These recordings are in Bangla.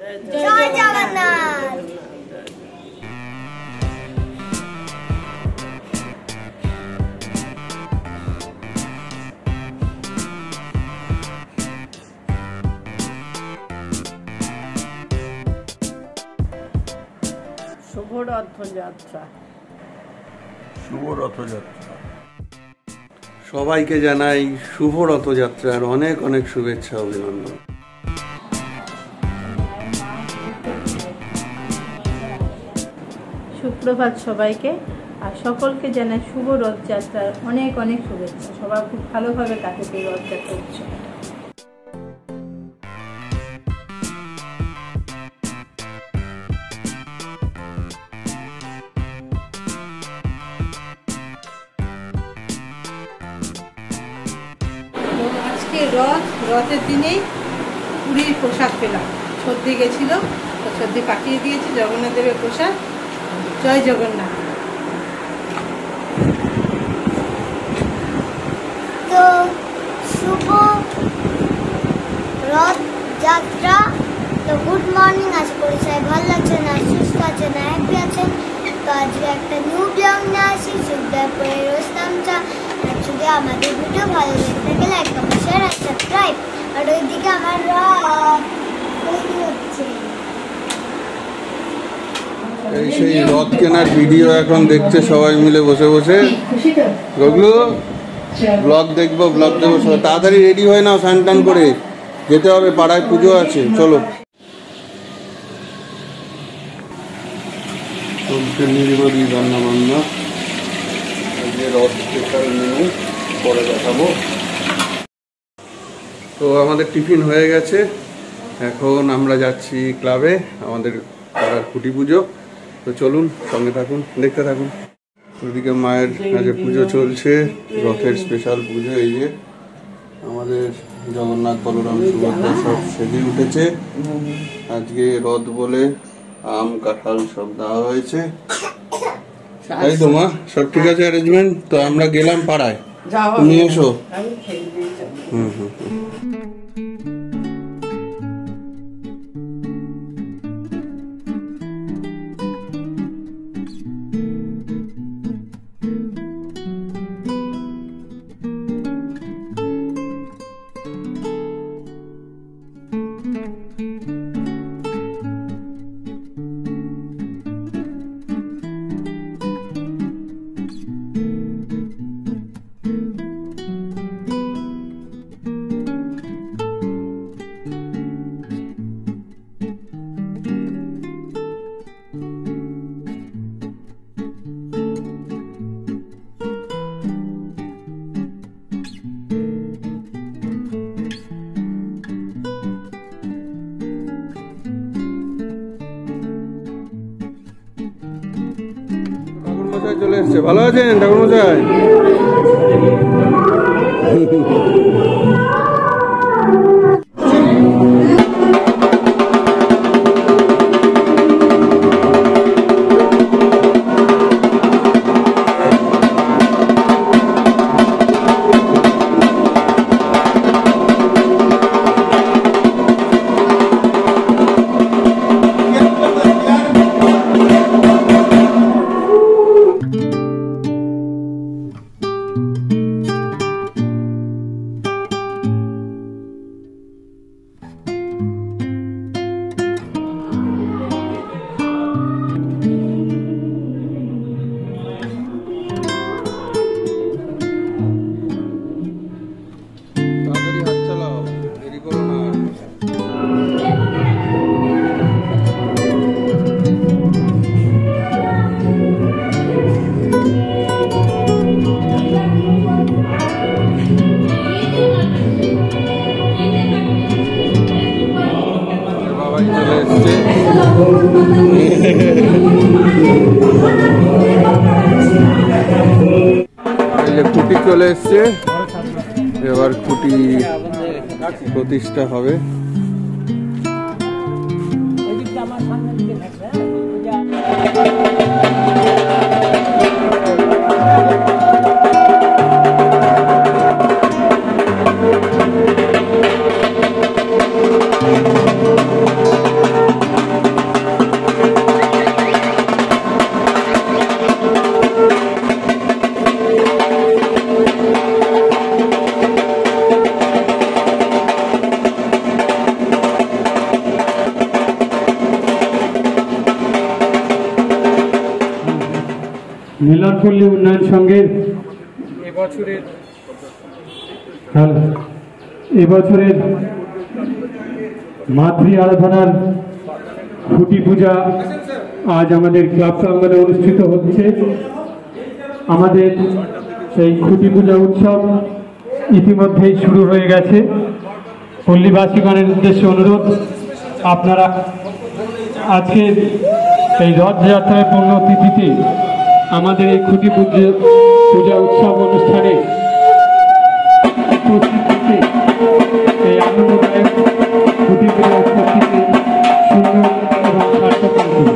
জয় জগন্নাথ। শুভ রথযাত্রা। শুভ রথযাত্রা। সবাইকে জানাই শুভ রথযাত্রার অনেক অনেক শুভেচ্ছা, অভিনন্দন। সুপ্রভাত সবাইকে, আর সকলকে জানাই শুভ রথযাত্রার অনেক অনেক শুভেচ্ছা। সবাই খুব ভালোভাবে কাটুক এই রথযাত্রা উৎসব। আজকে রথের দিনেই পুরীর প্রসাদ পেলাম। সর্দি গেছিল, তো সর্দি পাঠিয়ে দিয়েছি জগন্নাথ দেবের প্রসাদ। জয় জগন্নাথ। তো শুভ রথযাত্রা। তো গুড মর্নিং, আশা করি সবাই ভালো লাগছেন, আর সুস্থ আছেন, হ্যাপি আছেন। তো আজকে একটা নিউ ব্লগ নিয়ে আসি, সুখদেব করে রোস্তাম চা। যদি আমাদের ভিডিও ভালো লেগে থাকে লাইক কমেন্ট শেয়ার আর সাবস্ক্রাইব। আর ওইদিকে আমার রথ হচ্ছে, এই সেই রথ কেনার ভিডিও এখন দেখছে সবাই মিলে বসে বসে। গগলু ব্লগ দেখবো, ব্লগ দেবো। তাড়াতাড়ি রেডি হয় না, স্নান টান করে যেতে হবে, পাড়ায় পুজো আছে। চলো, চলছে নিরিবিলি রান্না বান্না। রথ স্পেশাল মেনু পরে দেখাবো। তো আমাদের টিফিন হয়ে গেছে, এখন আমরা যাচ্ছি ক্লাবে, আমাদের পাড়ার খুঁটি পুজো। তো চলুন, সঙ্গে থাকুন, দেখতে থাকুন। ওদিকে মায়ের আজকে পুজো চলছে, রথের স্পেশাল পুজো। এই যে আমাদের জগন্নাথ বলরাম সুভদ্রা সব সেজে উঠেছে। আজকে রথ বলে আম কাঁঠাল সব দেওয়া হয়েছে। তাই তো মা, সব ঠিক আছে অ্যারেঞ্জমেন্ট? তো আমরা গেলাম পাড়ায়, তুমি এসো। হুম হুম হুম। চলে এসছে, ভালো আছেন ঠাকুর মশাই? খুঁটি চলে এসছে, এবার খুঁটি প্রতিষ্ঠা হবে। মিলনপল্লী উন্নয়ন সংঘের এবছরের মাতৃ আরাধনার খুঁটি পূজা আজ আমাদের ক্লাব প্রাঙ্গণে অনুষ্ঠিত হচ্ছে। আমাদের এই খুঁটি পূজা উৎসব ইতিমধ্যেই শুরু হয়ে গেছে। পল্লীবাসীগণের উদ্দেশ্যে অনুরোধ, আপনারা আজকের এই রথযাত্রার পুণ্যতিথিতে আমাদের এই খুঁটি পূজা উৎসব অনুষ্ঠানে এই আনন্দদায়ক খুঁটি পূজা উৎসবটিকে সুন্দর এবং সার্থক করুন।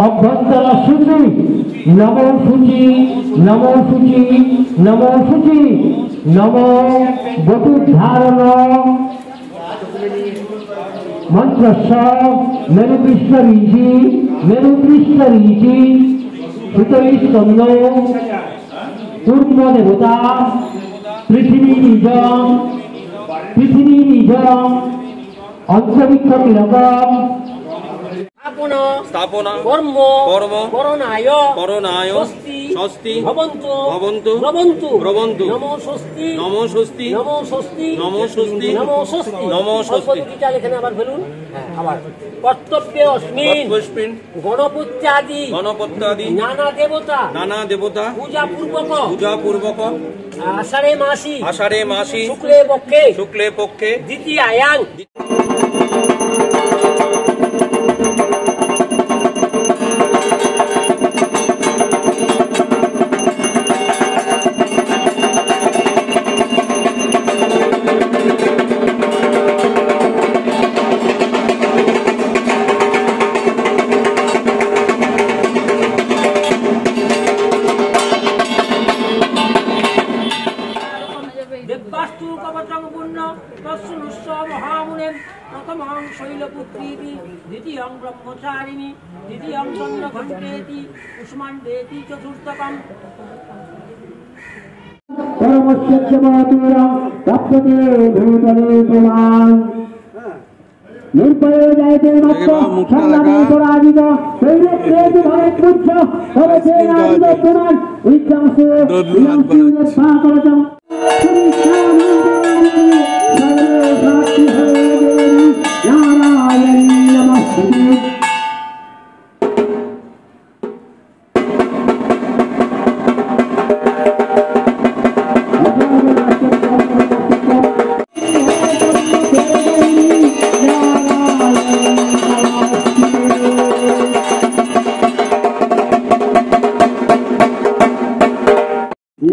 অভ্যন্তরা সূচি নম সূচি নম সূচি নম সূচি নম বটুধারণ মন্ত্রস্য মেরুপৃষ্ঠরীচি মেরুপৃষ্ঠরীচি সুতৈস্তম্ভ কূর্মদেবতা পৃথিবী নিজম অন্তরিক্ষ তিলকম স্থাপনা কর্ম করণায় স্বস্তি ভবন্তু ব্রবন্তু নমো স্বস্তি নমো স্বস্তি এখানে আবার বলুন। আবার কর্তব্যে অস্মিন গণপত্যাদি নানা দেবতা পূজা পূর্বক আষাঢ়ে মাসি শুক্লে পক্ষে দ্বিতীয়ায়াং শৈলপুত্রীতি দ্বিতীয়ং ব্রহ্মচারিণী তৃতীয়ং চন্দ্রঘণ্টেতি উষ্মান্ডেতি চতুর্থকম নির্ভয়ে যাইতে মাত্র সংগ্রামে পরাজিত শৈলপুত্রেতি ভবেৎ পুচ্ছ ভবেতে রাজিত পুনঃ উদ্যাংশে ইয়ংসুযৎসা করতম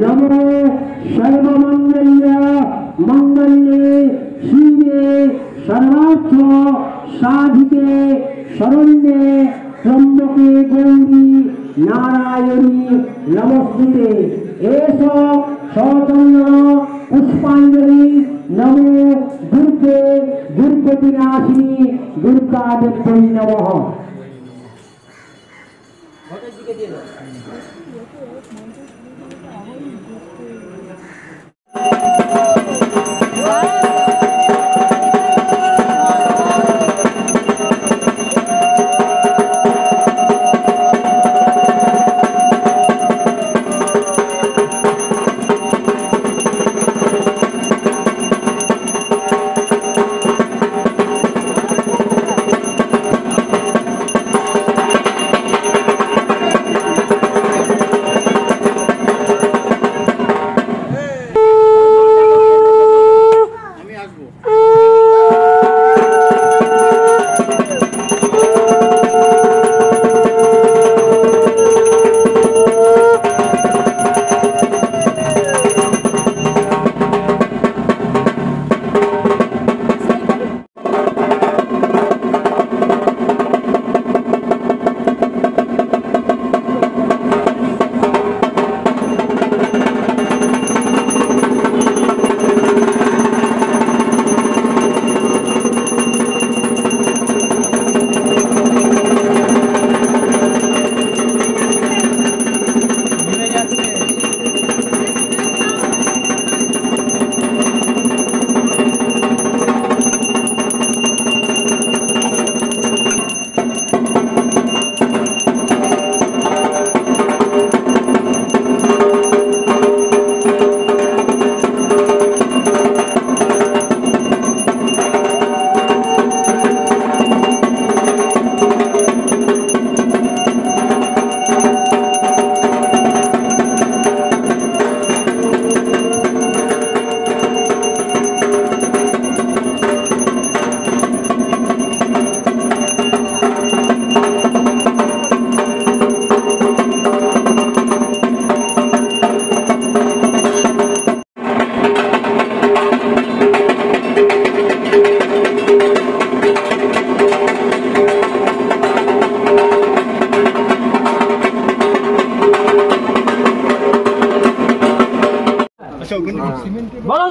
नमो सर्वमंगल्य मंगल्ये शिवे सर्वार्थ साधिके शरण्ये त्र्यंबके गौरी नारायणी नमस्ते एष सचंद्र पुष्पांजलि नमो दुर्गे दुर्गतिनाशिनी दुर्गा देव्यै नमः।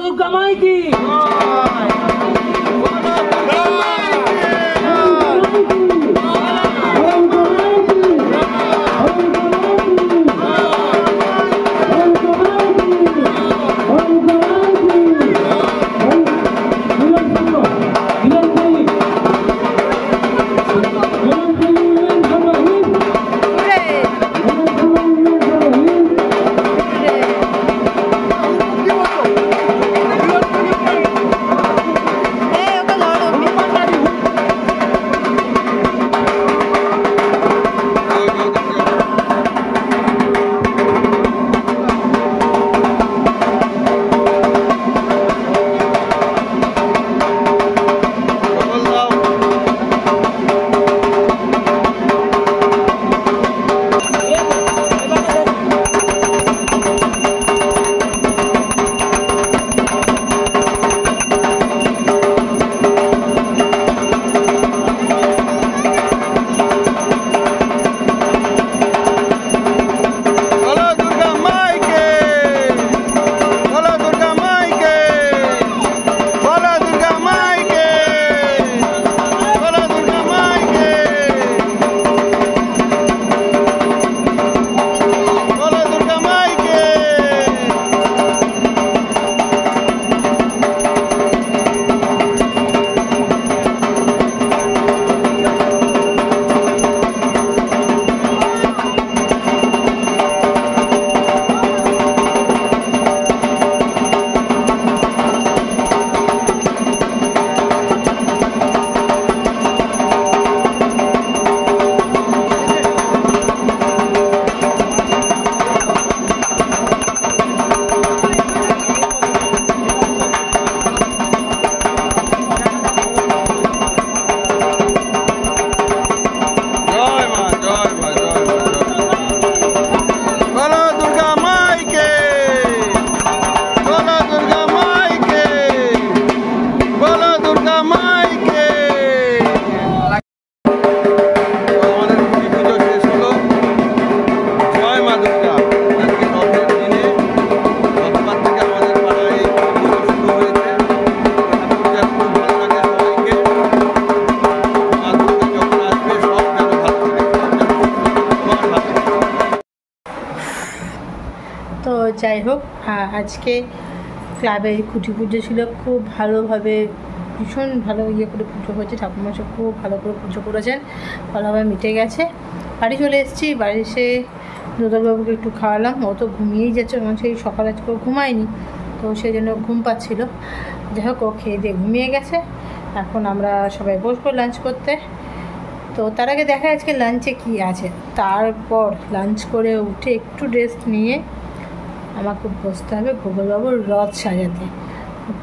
দুর্গা মাই কি তো যাই হোক, আজকে ক্লাবে খুঁটি পুজো ছিল, খুব ভালোভাবে ভীষণ ভালো করে পুজো হয়েছে। ঠাকুরমশাই খুব ভালো করে পুজো করেছেন, ভালোভাবে মিটে গেছে। বাড়ি চলে এসেছি, বাড়ি এসে দুদলবাবুকে একটু খাওয়ালাম। ও তো ঘুমিয়েই যাচ্ছে, কারণ সেই সকালে আজকে ঘুমায়নি, তো সেই জন্য ঘুম পাচ্ছিল। যাই হোক, ও খেয়ে দিয়ে ঘুমিয়ে গেছে। এখন আমরা সবাই বসবো লাঞ্চ করতে। তো তার আগে দেখা আজকে লাঞ্চে কি আছে। তারপর লাঞ্চ করে উঠে একটু রেস্ট নিয়ে আমাকে বসতে হবে গোপালবাবুর রথ সাজাতে।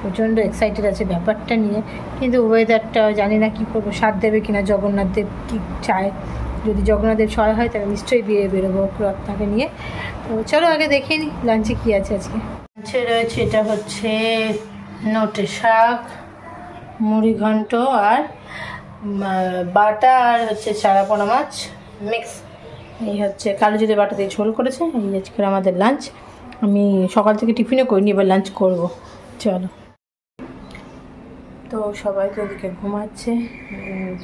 প্রচণ্ড এক্সাইটেড আছে ব্যাপারটা নিয়ে, কিন্তু ওয়েদারটা জানি না কী করবো, সাথ দেবে কিনা জগন্নাথদেব কী চায়। যদি জগন্নাথদেব সহায় হয় তাহলে নিশ্চয়ই বেরোবো রথটাকে নিয়ে। তো চলো আগে দেখে নিই লাঞ্চে কী আছে আজকে। লাঞ্চে রয়েছে, এটা হচ্ছে নোটে শাক, মুড়ি ঘন্ট আর বাটা, আর হচ্ছে চারাপোনা মাছ মিক্স। এই হচ্ছে কালো জিরে বাটা দিয়ে ঝোল করেছে। এই আজকে আমাদের লাঞ্চ। আমি সকাল থেকে টিফিনও করিনি, এবার লাঞ্চ করব। চলো। তো সবাই তো ওদিকে ঘুমাচ্ছে,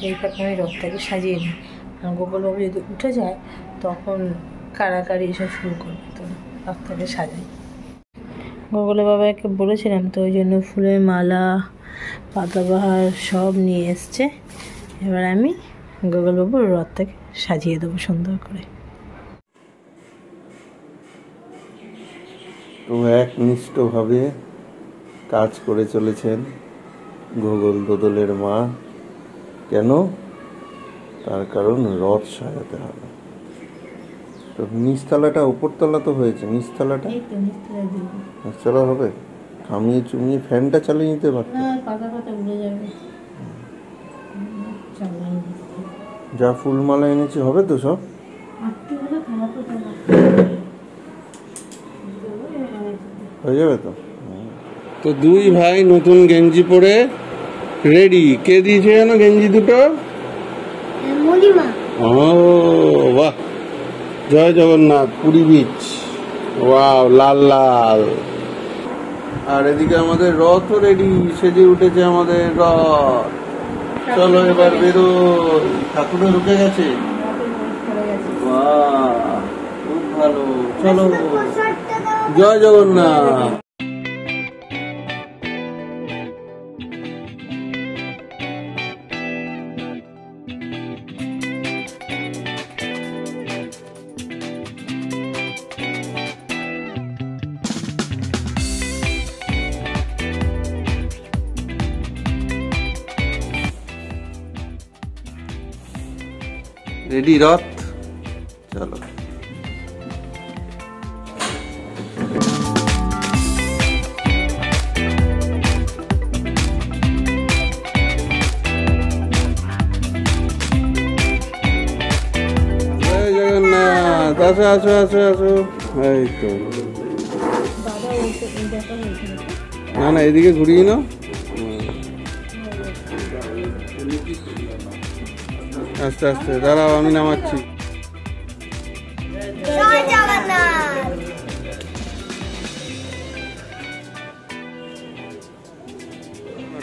এইভাবে আমি রথটাকে সাজিয়ে নিই। আর গোপালবাবু যদি উঠে যায় তখন কাড়াকাড়ি এসব শুরু করবে, তো রথটাকে সাজাই। গোপালবাবুকে বলেছিলাম, তো ওই জন্য ফুলের মালা পাতাবাহার সব নিয়ে এসছে। এবার আমি গোপালবাবুর রথটাকে সাজিয়ে দেবো সুন্দর করে। তো একনিষ্ঠভাবে কাজ করে চলেছেন গোগল দোদলের মা। কেন? তার কারণ রথ সাজাতে হবে। তো নিচতলাটা উপরতলা তো হয়েছে, নিচতলাটা নিচতলা হবে। খামিয়ে চুমিয়ে ফ্যানটা চালিয়ে নিতে পারতো। যা ফুলমালা এনেছি হবে তো সব? হয়ে যাবে তো। তো দুই ভাই নতুন গেঞ্জি পরে রেডি। কে দিয়েছে জানো গেঞ্জি দুটো? ও বাহ, জয় জগন্নাথ। পুরী বিচ, ওয়াও, লাল লাল। আর এদিকে আমাদের রথও রেডি, সেজে উঠেছে আমাদের রথ। চলো এবার বেরো। ঠাকুরও ঢুকে গেছে, বাহ খুব ভালো। চলো, জয় জগন্নাথ। রেডি রথ, চলো। জয় জগন্নাথ, আসো আসো আসো আসো। এই তো, না না এদিকে ঘুরিয়ে নাও। আস্তে আস্তে দাঁড়াও, আমি নামাচ্ছি। জয় জগন্নাথ।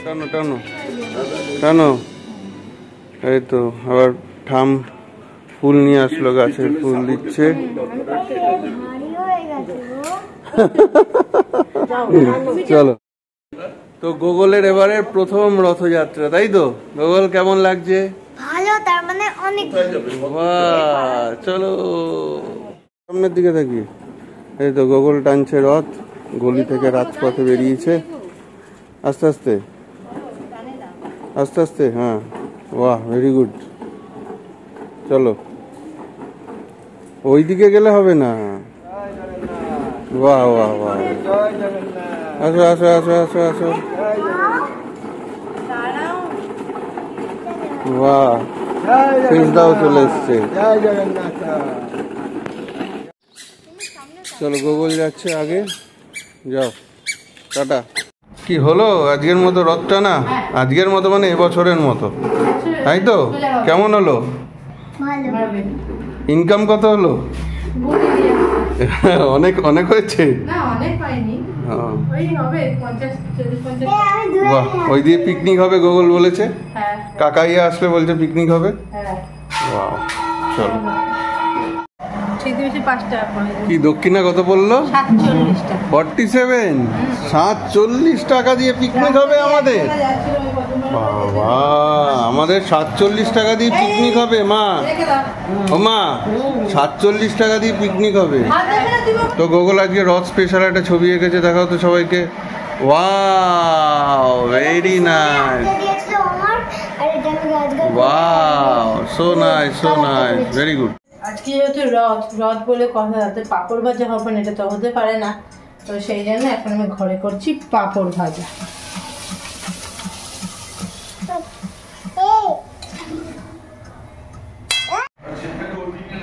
টানো টানো টানো। এই তো আবার ঠাম ফুল নিয়ে আসলো, গাছের ফুল দিচ্ছে। ভারী হয়ে গেছে গো। চলো। তো গোগলের এবারে প্রথম রথযাত্রা, তাই তো? গোগল কেমন লাগছে? ভালো, তার মানে অনেক বাহ, চলো সামনের দিকে থাকি। এই তো গোগল টানছে রথ, গলি থেকে রাজপথে বেরিয়েছে। আস্তে আস্তে আস্তে আস্তে, হ্যাঁ বাহ ভেরি গুড। চলো, ওই দিকে গেলে হবে না। বাহ বাহ বাহ, আসো আসো আসো আসো আসো। বাহ, দাও চলে এসছে। চলো, গোগল যাচ্ছে আগে, যাও টাটা। কি হলো আজকের মতো রথটা? না আজকের মতো মানে এবছরের মতো, তাই তো? কেমন হলো? ভালো। ইনকাম কত হলো? অনেক অনেক হয়েছে। বাহ, ওই দিয়ে পিকনিক হবে গোগল বলেছে। কাকাইয়া আসলে বলছে পিকনিক হবে। বাহ, চলো। কি দক্ষিণা কত বললো? 47। 47 টাকা দিয়ে পিকনিক হবে আমাদের? বাবা, আমাদের 47 টাকা দিয়ে পিকনিক হবে মা। ও মা, 47 টাকা দিয়ে পিকনিক হবে। তো গোগল আজকে রথ স্পেশাল একটা ছবি এঁকেছে, দেখাও তো সবাইকে। Wow, very nice. Wow, so nice, so nice, very good. আজকে যেহেতু রথ বলে কথা, যাতে পাঁপড় ভাজা হবে না, এটা তো হতে পারে না। তো সেই জন্য এখন আমি ঘরে করছি পাঁপড় ভাজা।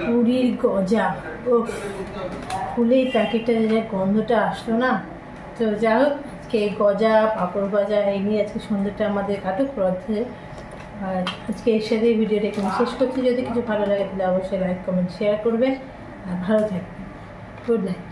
পুরীর গজা, ও খুলেই প্যাকেটে যে গন্ধটা আসলো না। তো যাই হোক, আজকে গজা পাঁপড় ভাজা এই নিয়ে আজকে সন্ধ্যাটা আমাদের কাটুক রথে। আর আজকে এর সাথে ভিডিওটা এখানে শেষ করছি। যদি কিছু ভালো লাগে তাহলে অবশ্যই লাইক কমেন্ট শেয়ার করবেন আর ভালো থাকবেন। Good night.